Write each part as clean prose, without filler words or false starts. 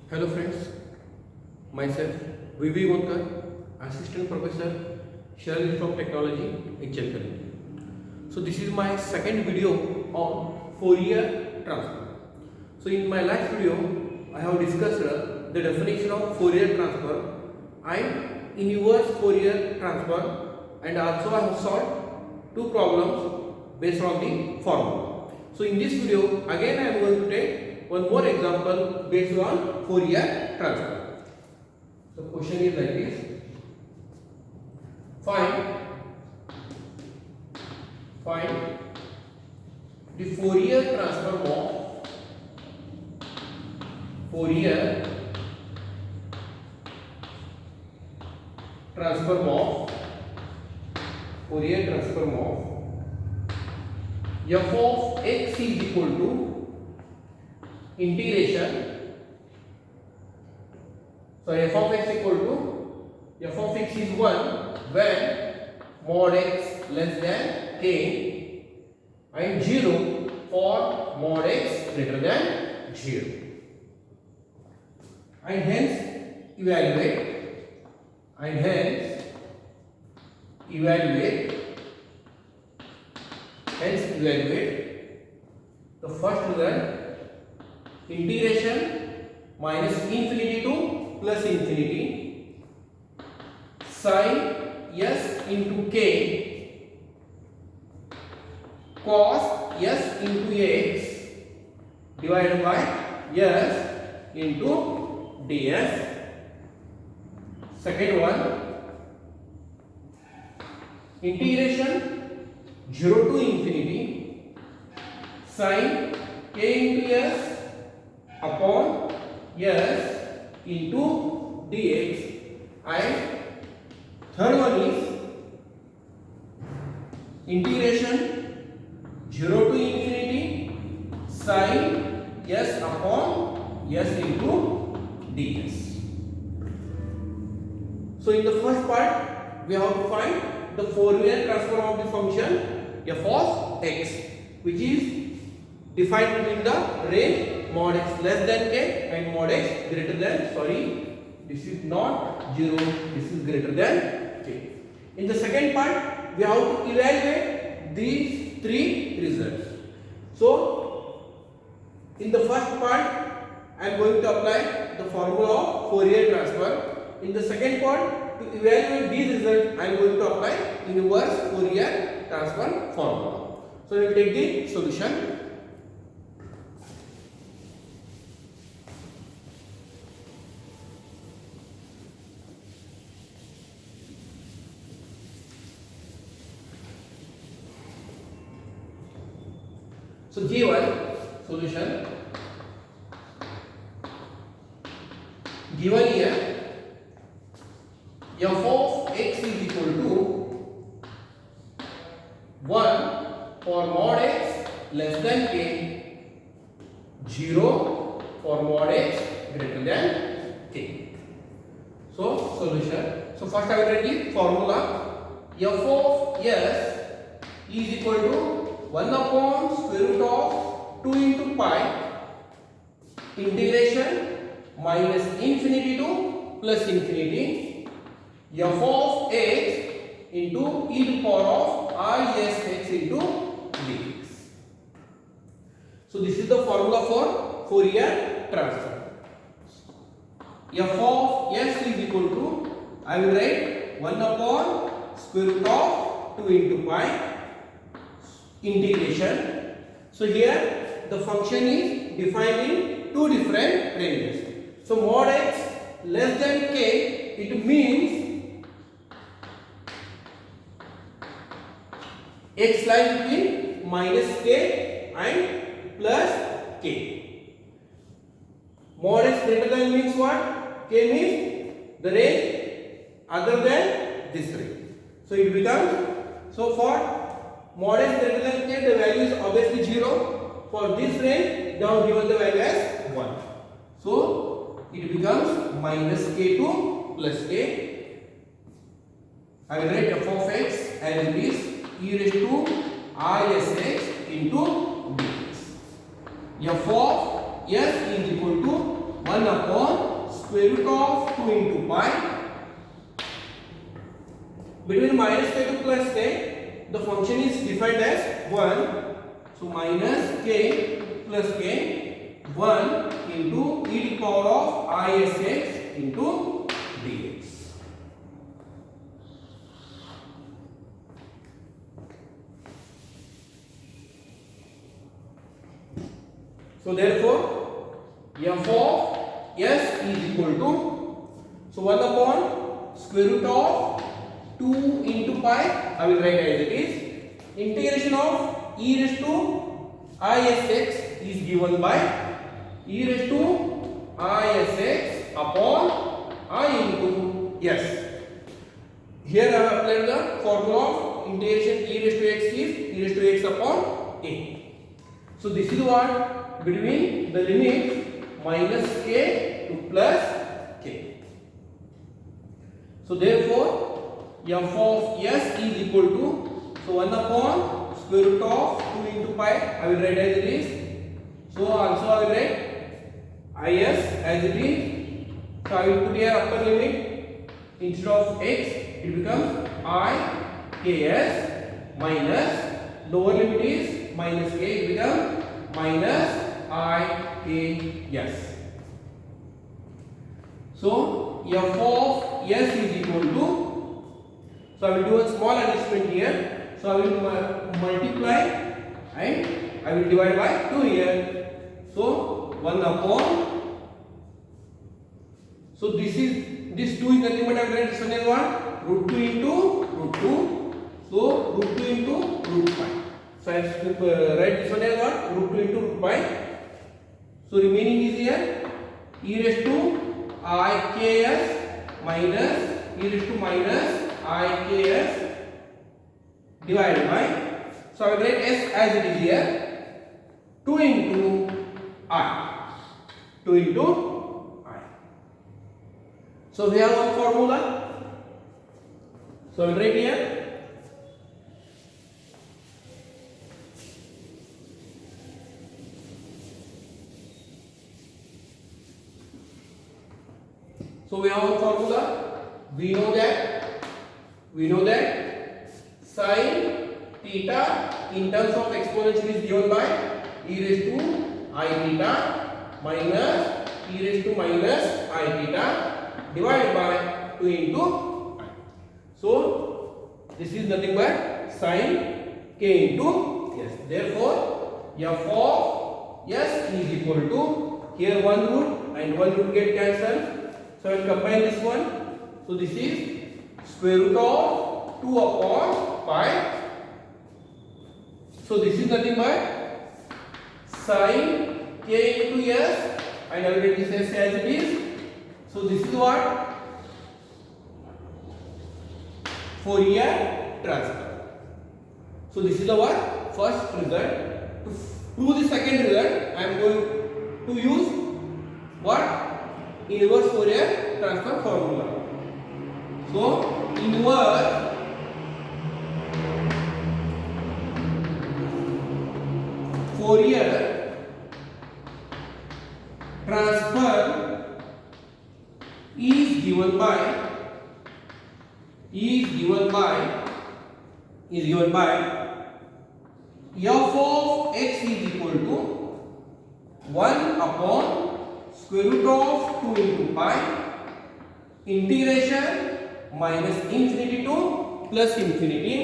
Hello friends, myself VV Gonkar, Assistant Professor, Shell Institute of Technology, Ichalkari. So this is my second video on Fourier transform. So in my last video, I have discussed the definition of Fourier transform and inverse Fourier transform, and also I have solved two problems based on the formula. So in this video, again I am going to take one more example based on Fourier transform. So question is like this: find the Fourier transform of Fourier transform of f of x is equal to integration. So f of x equal to f of x is 1 when mod x less than k and 0 for mod x greater than 0, and hence evaluate the first result, integration minus infinity to plus infinity sin s into k cos s into x divided by s into ds. Second one, integration 0 to infinity sin k into s upon s into dx, and third one is integration 0 to infinity sin s upon s into ds. So in the first part we have to find the Fourier transform of the function f of x, which is defined between the range mod x less than k and mod x greater than, this is not 0, this is greater than k. In the second part we have to evaluate these three results. So in the first part I am going to apply the formula of Fourier transform. In the second part, to evaluate these results, I am going to apply inverse Fourier transform formula. So we will take the solution. So given solution, given here f of x is equal to 1 for mod x less than k, 0 for mod x greater than k. So solution. So first I will write the formula. F of s is equal to 1 upon square root of 2 into pi integration minus infinity to plus infinity f of x into e to power of I s x into dx. So this is the formula for Fourier transform. F of s is equal to, I will write 1 upon square root of 2 into pi integration. So here the function is defined in two different ranges. So mod x less than k, it means x lies between minus k and plus k. Mod x greater than means what? K means the range other than this range. So it becomes, so for mod x greater than k, the value is obviously 0. For this range, now given the value as 1. So it becomes minus k to plus k. I will write f of x as it is e raised to I s x into dx. F of s is equal to 1 upon square root of 2 into pi. Between minus k to plus k, the function is defined as 1. So minus k plus k, 1 into e to the power of isx into dx. So therefore, f of s is equal to, so 1 upon square root of 2 into pi, I will write as it is. Integration of e raised to isx is given by e raised to isx upon I into s. Here I have applied the formula of integration e raised to x is e raised to x upon a. So this is what between the limit minus k to plus k. So therefore f of s is equal to, so 1 upon square root of 2 into pi, I will write as it is. So also I will write is as it is. So I will put here upper limit, instead of x it becomes I ks minus lower limit is minus k, it becomes minus I k s. So f of s is equal to, so I will do a small adjustment here. So I will multiply and I will divide by 2 here. So 1 upon, so this 2 is nothing but I will write this one as what? Root 2 into root 2. So root 2 into root pi. So I will write this one as what? Root 2 into root pi. So remaining is here e raised to I ks minus e raised to minus I ks divided by, so I will write s as it is here, 2 into I. 2 into I. So we have one formula. So I will write here. So we have one formula. We know that sin theta in terms of exponential is given by e raised to I theta minus e raised to minus I theta divided by 2 into I. So this is nothing but sin k into s. Therefore f of s is equal to, here one root and one root get cancelled. So I will combine this one. So this is square root of 2 upon pi. So this is nothing but sin k into s, and I will write this as it is. So this is what? Fourier transform. So this is our first result. To prove the second result, I am going to use what? Inverse Fourier transform formula. So inverse Fourier transform is given by f of x is equal to 1 upon square root of 2 into pi integration minus infinity to plus infinity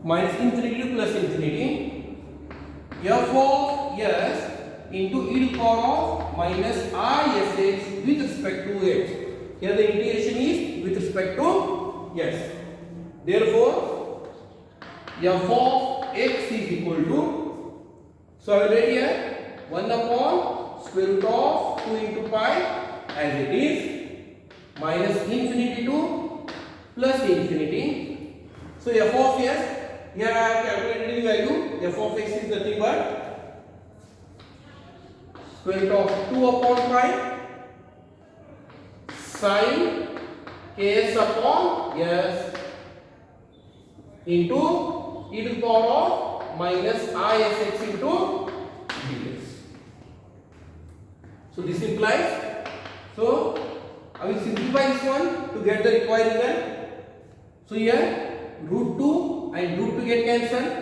minus infinity to plus infinity f of s into e to the power of minus isx with respect to x. Here the integration is with respect to s. Therefore f of x is equal to, so I will write here 1 upon square root of 2 into pi as it is minus infinity to plus infinity. So f of s, here I have calculated the value. F of x is nothing but square root of 2 upon pi sin ks upon s into e to the power of minus isx into ds. So this implies, so I will simplify this one to get the required result. So here root 2 and root 2 get cancelled.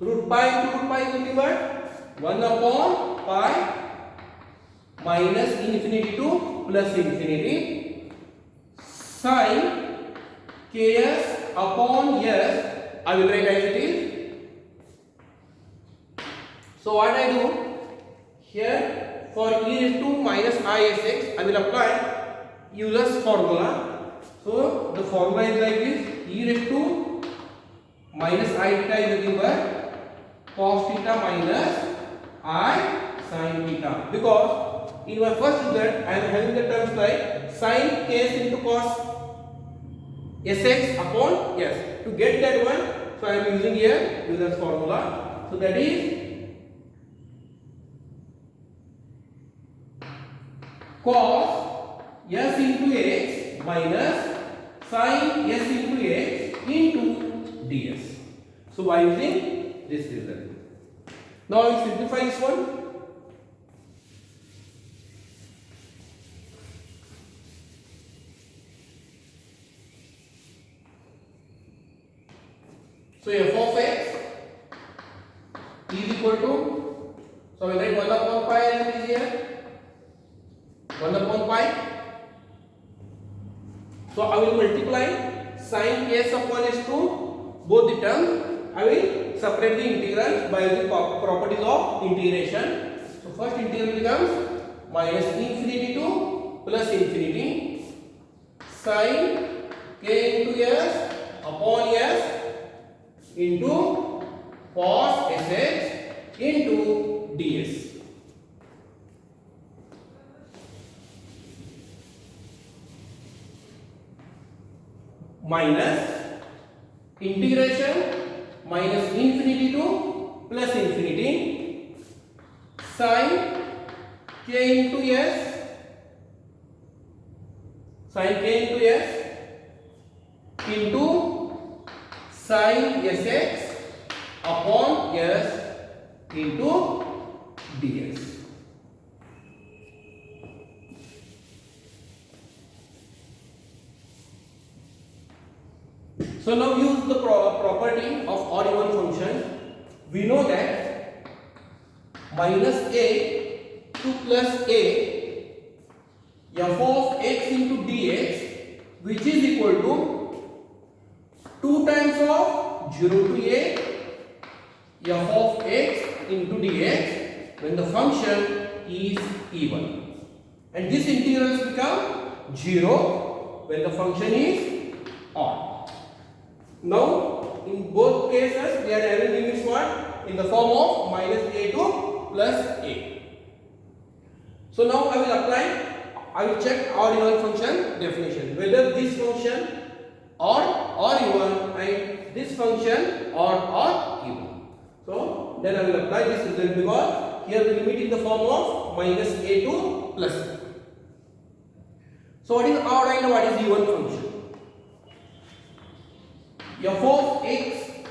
Root pi into root pi is nothing but 1 upon pi minus infinity to plus infinity sin ks upon s. I will write as it is. So what I do here, for e raised to minus isx, I will apply Euler's formula. So the formula is like this: e raised to minus I theta is nothing but cos theta minus I sin theta. Because in my first result I am having the terms like sin ks into cos sx upon s. To get that one, so I am using here Euler's formula. So that is cos s into x minus sin s into x into ds. So by using this result, now I will simplify this one. So f of x is equal to, so I will write 1 upon pi as it is here, 1 upon pi. So I will multiply sin s upon s to both the terms. I will separate the integrals by the properties of integration. So first integral becomes minus infinity to plus infinity sin k into s upon s into cos sx into ds. Minus integration minus infinity to plus infinity sin k into s into sin sx upon s into ds. So now use the property of odd even function. We know that minus a to plus a f of x into dx, which is equal to 2 times of 0 to a f of x into dx when the function is even, and this integrals become 0 when the function is odd. Now in both cases we are having limits what? In the form of minus a to plus a. So now I will check odd even function definition, whether this function odd or even and this function odd or even. So then I will apply this result, because here the limit in the form of minus a to plus a. So what is odd and what is even function? F of x,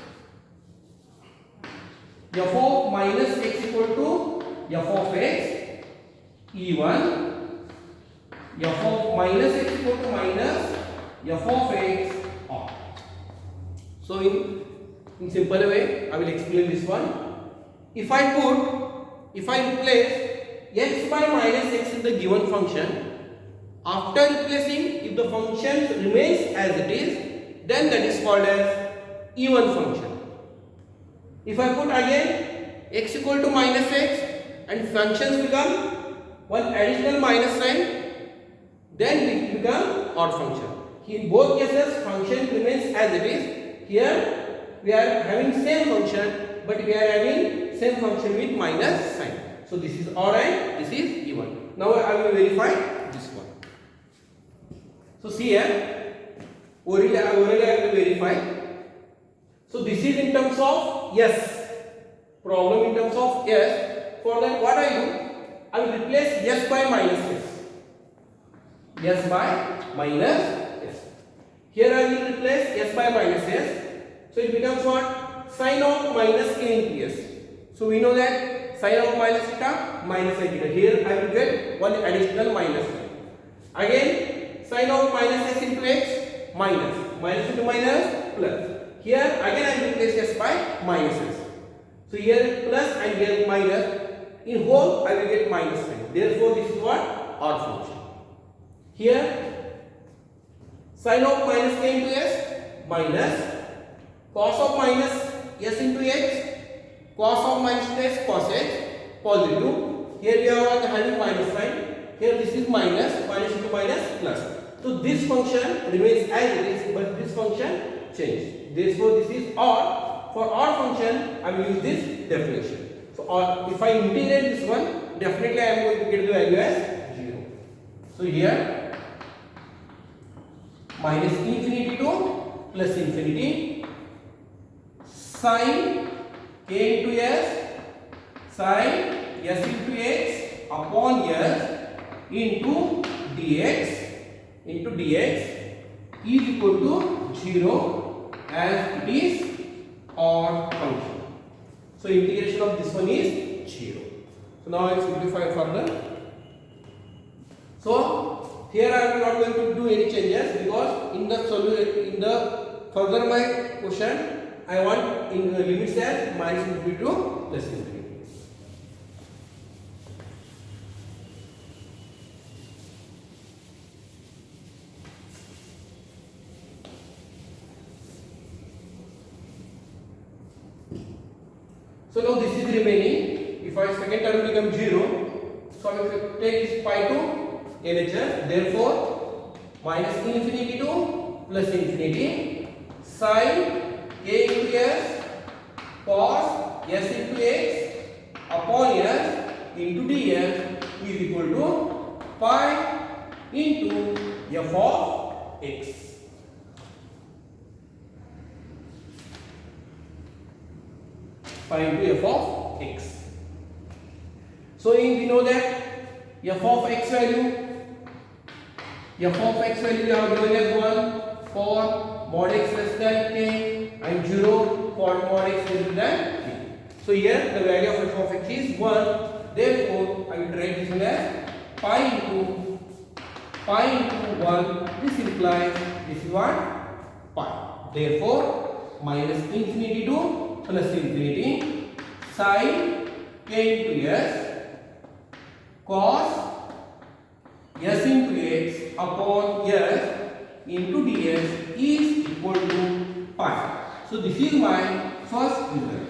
f of minus x equal to f of x even, f of minus x equal to minus f of x odd. So in simple way I will explain this one. If I replace x by minus x in the given function, after replacing, if the function remains as it is, then that is called as even function. If I put again x equal to minus x and functions become one additional minus sign, then it become odd function. In both cases function remains as it is. Here we are having same function, but we are having same function with minus sign. So this is odd and this is even. Now I will verify this one. So see here. Orally I will verify. So this is in terms of yes, problem in terms of yes. For that what I do, I will replace yes by minus yes. Yes by minus yes. Here I will replace yes by minus yes. So it becomes what? Sine of minus k into s. So we know that sine of minus theta minus sin theta. Here I will get one additional minus sign. Again sine of minus s into x minus. Minus into minus plus. Here again I will replace s by minus s. So here plus and here minus. In whole I will get minus sign. Therefore this is what? Odd function. Here sine of minus k into s minus cos of minus s into x cos of minus s cos x positive. Here we are having minus sign. Here this is minus into minus plus. So this function remains as it is, but this function changes. Therefore this is odd. For odd function I will use this definition. So if I integrate this one, definitely I am going to get the value as 0. So here minus infinity to plus infinity sine k into s sine s into x upon s into dx is equal to 0 as it is odd function. So integration of this one is 0. So now I will simplify further. So here I am not going to do any changes because in the further my question I want in the limits as minus infinity to plus infinity. So now this is remaining. If I second term becomes 0, so I will take this pi to LHS. Therefore, minus infinity to plus infinity sine k into s cos s into x upon s into ds is equal to pi into f of x. Pi into f of x. So we know that f of x value we have given as 1 for mod x less than k and 0 for mod x greater than k. So here the value of f of x is 1. Therefore I will write this one as pi into 1. This implies this is what? Pi. Therefore minus infinity to plus infinity sine k into s cos s into x upon s into ds is equal to pi. So this is my first result.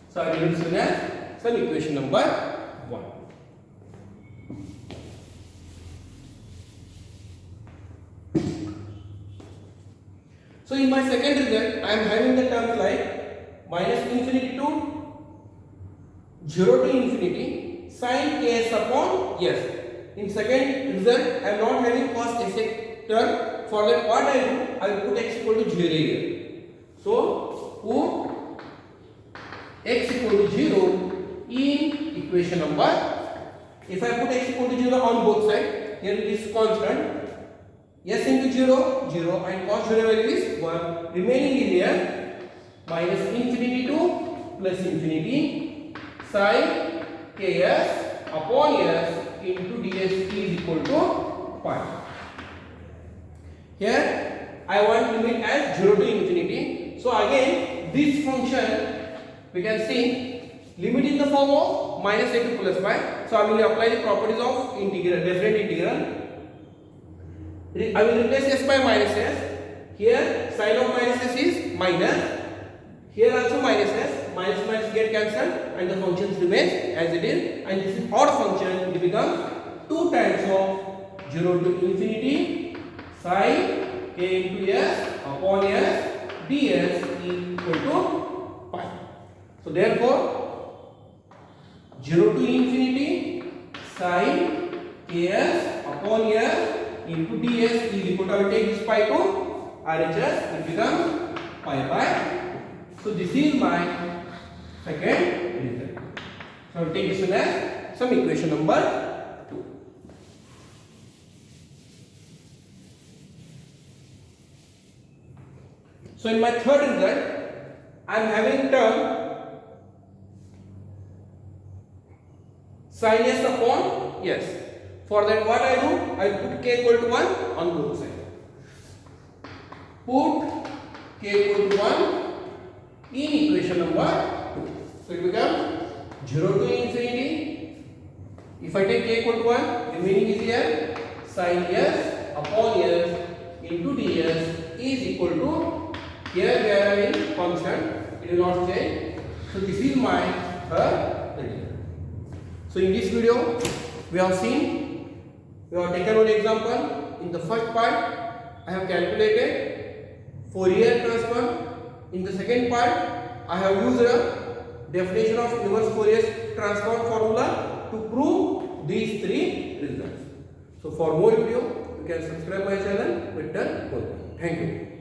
So I will use it as some equation number 1. So in my second result, I am having the terms like minus infinity to 0 to infinity sin ks upon s. In second result, I am not having cos s term. For that, what I do, I will put x equal to 0 here. So put x equal to 0 in equation number. If I put x equal to 0 on both sides, here it is constant. S into 0, 0 and cos 0 value is 1. Remaining is here minus infinity to plus infinity sin ks upon s into ds is equal to pi. Here I want limit as 0 to infinity. So again this function we can see limit in the form of minus a to plus pi. So I will apply the properties of integral, definite integral. I will replace s by minus s. Here sin of minus s is minus. Here also minus s. Minus minus get cancelled and the functions remains as it is. And this is odd function. It becomes 2 times of 0 to infinity sin k into s upon s ds is equal to pi. So therefore 0 to infinity sin ks upon s into ds is equal to, I will take this pi to RHS, it becomes pi by. So this is my second result. So I will take this one as some equation number 2. So in my third result, I am having term sin s upon s. For that what I do? I put k equal to 1 on both sides. Put k equal to 1 in equation number 2. So it becomes 0 to infinity. If I take k equal to 1, the meaning is here sin s upon s into ds is equal to, here we are having function, it will not change. So this is my third result. So in this video we have taken one example. In the first part I have calculated Fourier transform. In the second part I have used a definition of inverse Fourier transform formula to prove these three results. So for more video you can subscribe my channel. Thank you.